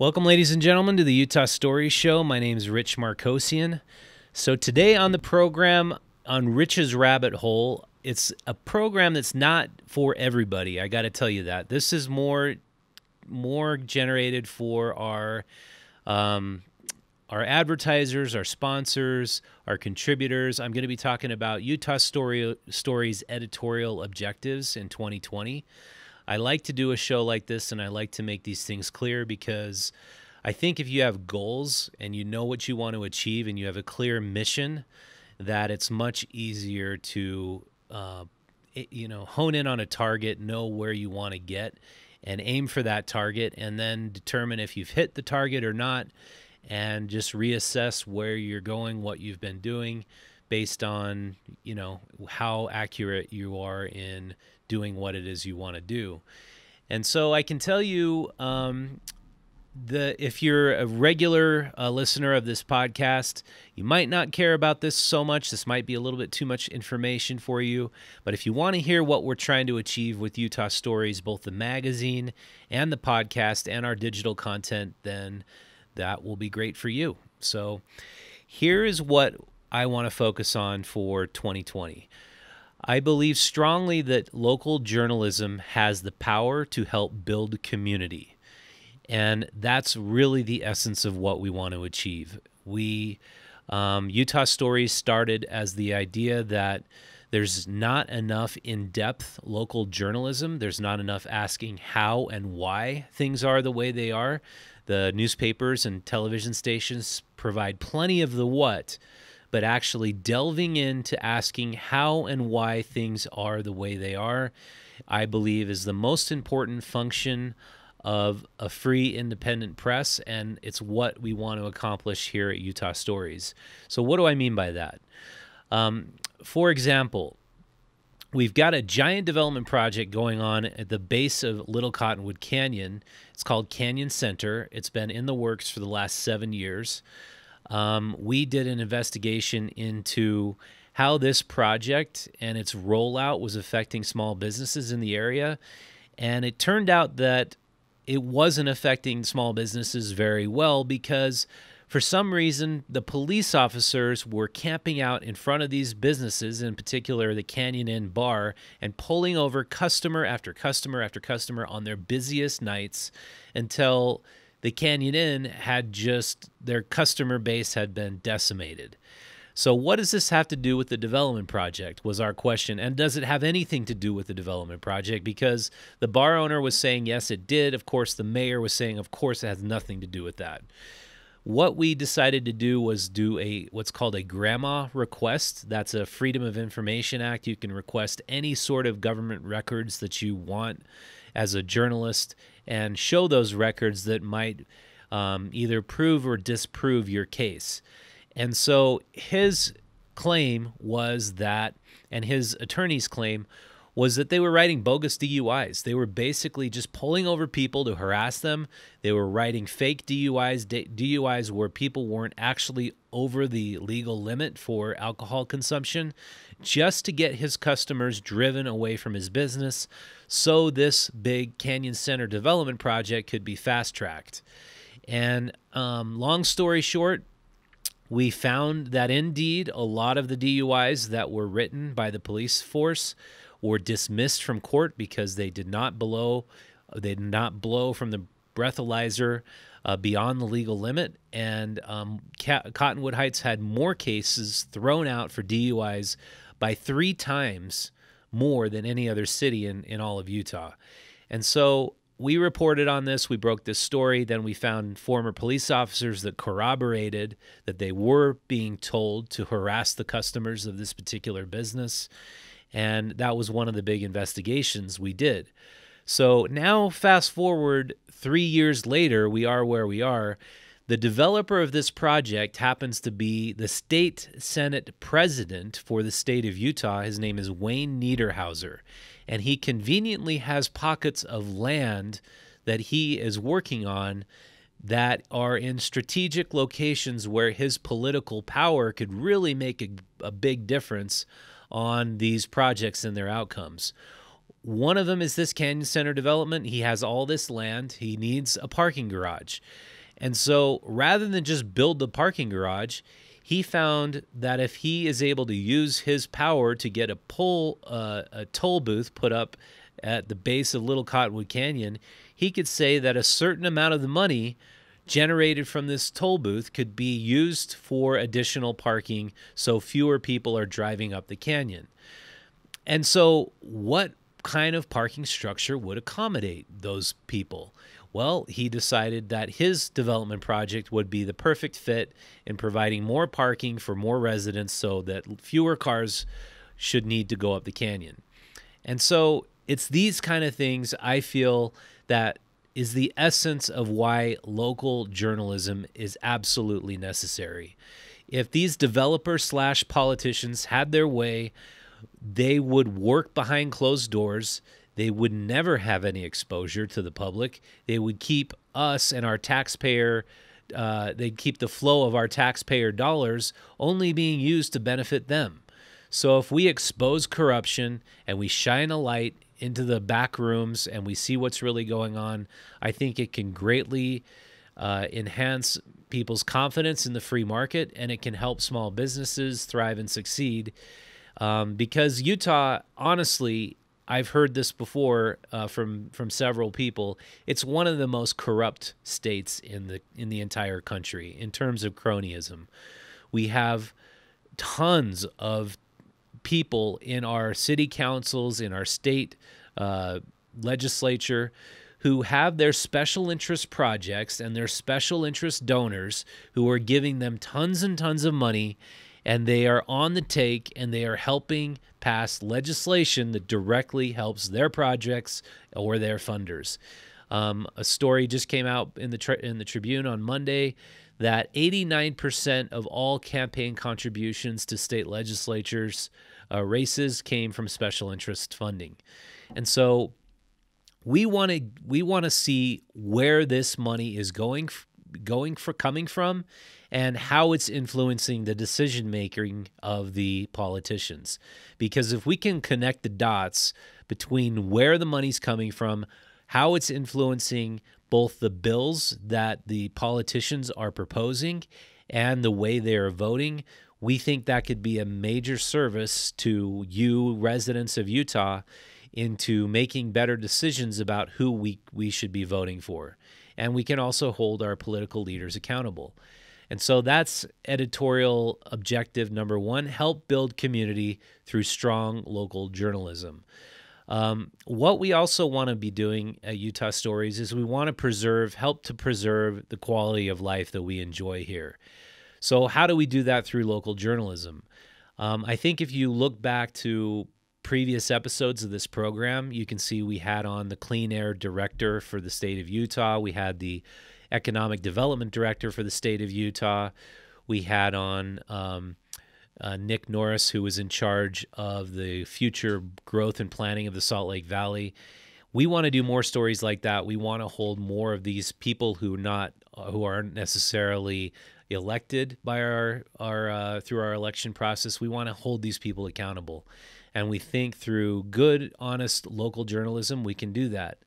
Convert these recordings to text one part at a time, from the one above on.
Welcome, ladies and gentlemen, to the Utah Story Show. My name is Rich Markosian. So today on the program, on Rich's Rabbit Hole, it's a program that's not for everybody. I got to tell you that. This is more generated for our advertisers, our sponsors, our contributors. I'm going to be talking about Utah Story's editorial objectives in 2020. I like to do a show like this, and I like to make these things clear because I think if you have goals and you know what you want to achieve and you have a clear mission, that it's much easier to hone in on a target, know where you want to get, and aim for that target, and then determine if you've hit the target or not, and just reassess where you're going, what you've been doing, based on how accurate you are in doing what it is you want to do. And so I can tell you, if you're a regular listener of this podcast, you might not care about this so much. This might be a little bit too much information for you. But if you want to hear what we're trying to achieve with Utah Stories, both the magazine and the podcast and our digital content, then that will be great for you. So here is what I want to focus on for 2020. I believe strongly that local journalism has the power to help build community. And that's really the essence of what we want to achieve. Utah Stories started as the idea that there's not enough in-depth local journalism. There's not enough asking how and why things are the way they are. The newspapers and television stations provide plenty of the what, but actually delving into asking how and why things are the way they are, I believe, is the most important function of a free, independent press, and it's what we want to accomplish here at Utah Stories. So what do I mean by that? For example, we've got a giant development project going on at the base of Little Cottonwood Canyon. It's called Canyon Center. It's been in the works for the last 7 years. We did an investigation into how this project and its rollout was affecting small businesses in the area, and it turned out that it wasn't affecting small businesses very well because for some reason the police officers were camping out in front of these businesses, in particular the Canyon Inn bar, and pulling over customer after customer after customer on their busiest nights until the Canyon Inn had their customer base had been decimated. So what does this have to do with the development project was our question. And does it have anything to do with the development project? Because the bar owner was saying, yes, it did. Of course, the mayor was saying, of course, it has nothing to do with that. What we decided to do was do what's called a grandma request. That's a Freedom of Information Act. You can request any sort of government records that you want as a journalist and show those records that might either prove or disprove your case. And so his claim was that, and his attorney's claim was that they were writing bogus DUIs. They were basically just pulling over people to harass them. They were writing fake DUIs where people weren't actually over the legal limit for alcohol consumption, just to get his customers driven away from his business so this big Canyon Center development project could be fast-tracked. And long story short, we found that indeed a lot of the DUIs that were written by the police force were dismissed from court because they did not blow from the breathalyzer beyond the legal limit, and Cottonwood Heights had more cases thrown out for DUIs by 3 times more than any other city in all of Utah. And so we reported on this, we broke this story, then we found former police officers that corroborated that they were being told to harass the customers of this particular business, and that was one of the big investigations we did. So now fast forward 3 years later, we are where we are. The developer of this project happens to be the state Senate president for the state of Utah. His name is Wayne Niederhauser, and he conveniently has pockets of land that he is working on that are in strategic locations where his political power could really make a big difference on these projects and their outcomes. one of them is this Canyon Center development. He has all this land. He needs a parking garage. And so rather than just build the parking garage, he found that if he is able to use his power to get a toll booth put up at the base of Little Cottonwood Canyon, he could say that a certain amount of the money generated from this toll booth could be used for additional parking so fewer people are driving up the canyon. And so what kind of parking structure would accommodate those people? Well, he decided that his development project would be the perfect fit in providing more parking for more residents so that fewer cars should need to go up the canyon. And so it's these kind of things I feel that is the essence of why local journalism is absolutely necessary. If these developers/politicians had their way, they would work behind closed doors. They would never have any exposure to the public. They would keep us and our taxpayer, they'd keep the flow of our taxpayer dollars only being used to benefit them. So if we expose corruption and we shine a light into the back rooms and we see what's really going on, I think it can greatly enhance people's confidence in the free market, and it can help small businesses thrive and succeed. Because Utah, honestly, I've heard this before from several people. It's one of the most corrupt states in the entire country in terms of cronyism. We have tons of people in our city councils, in our state legislature, who have their special interest projects and their special interest donors who are giving them tons and tons of money, and they are on the take, and they are helping pass legislation that directly helps their projects or their funders. A story just came out in the Tribune on Monday that 89% of all campaign contributions to state legislatures races came from special interest funding. And so we want to see where this money is coming from, and how it's influencing the decision making of the politicians. Because if we can connect the dots between where the money's coming from, how it's influencing both the bills that the politicians are proposing and the way they are voting, we think that could be a major service to you residents of Utah into making better decisions about who we should be voting for. And we can also hold our political leaders accountable. And so that's editorial objective number one: help build community through strong local journalism. What we also want to be doing at Utah Stories is we want to help to preserve the quality of life that we enjoy here. So how do we do that? Through local journalism. I think if you look back to previous episodes of this program, you can see we had on the Clean Air Director for the state of Utah. We had the Economic Development Director for the state of Utah. We had on Nick Norris, who was in charge of the future growth and planning of the Salt Lake Valley. We want to do more stories like that. We want to hold more of these people who aren't necessarily elected by our through our election process. We want to hold these people accountable, and we think through good, honest local journalism we can do that.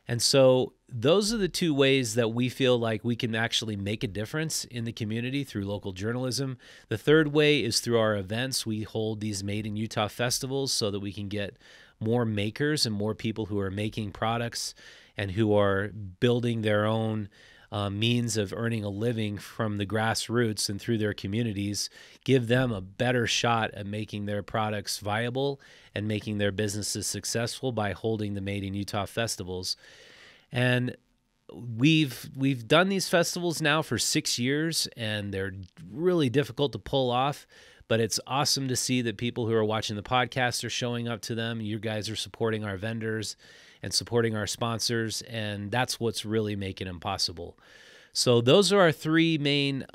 And so those are the two ways that we feel like we can actually make a difference in the community through local journalism. The third way is through our events. We hold these Made in Utah festivals so that we can get more makers and more people who are making products and who are building their own means of earning a living from the grassroots and through their communities, give them a better shot at making their products viable and making their businesses successful by holding the Made in Utah festivals. And we've done these festivals now for 6 years, and they're really difficult to pull off, but it's awesome to see that people who are watching the podcast are showing up to them. You guys are supporting our vendors and supporting our sponsors, and that's what's really making them possible. So those are our three main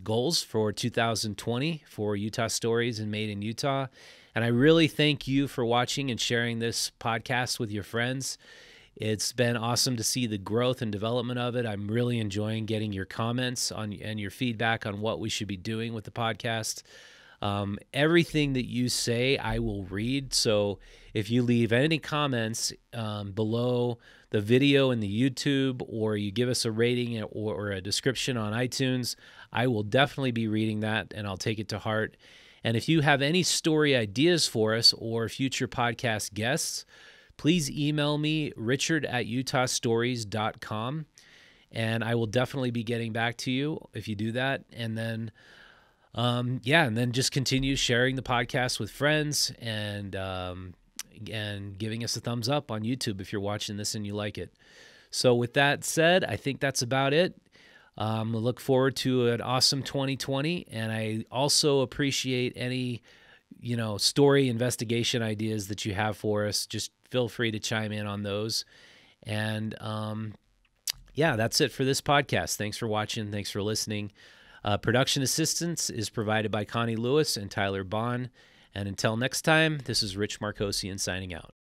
goals for 2020 for Utah Stories and Made in Utah. And I really thank you for watching and sharing this podcast with your friends. It's been awesome to see the growth and development of it. I'm really enjoying getting your comments and your feedback on what we should be doing with the podcast. Everything that you say, I will read. So if you leave any comments below the video in the YouTube, or you give us a rating or a description on iTunes, I will definitely be reading that, and I'll take it to heart. And if you have any story ideas for us or future podcast guests, please email me, richard@utahstories.com, and I will definitely be getting back to you if you do that. And then, and then just continue sharing the podcast with friends and giving us a thumbs up on YouTube if you're watching this and you like it. So with that said, I think that's about it. I look forward to an awesome 2020, and I also appreciate any, story investigation ideas that you have for us. Just feel free to chime in on those. And that's it for this podcast. Thanks for watching. Thanks for listening. Production assistance is provided by Connie Lewis and Tyler Bond. And until next time, this is Rich Markosian signing out.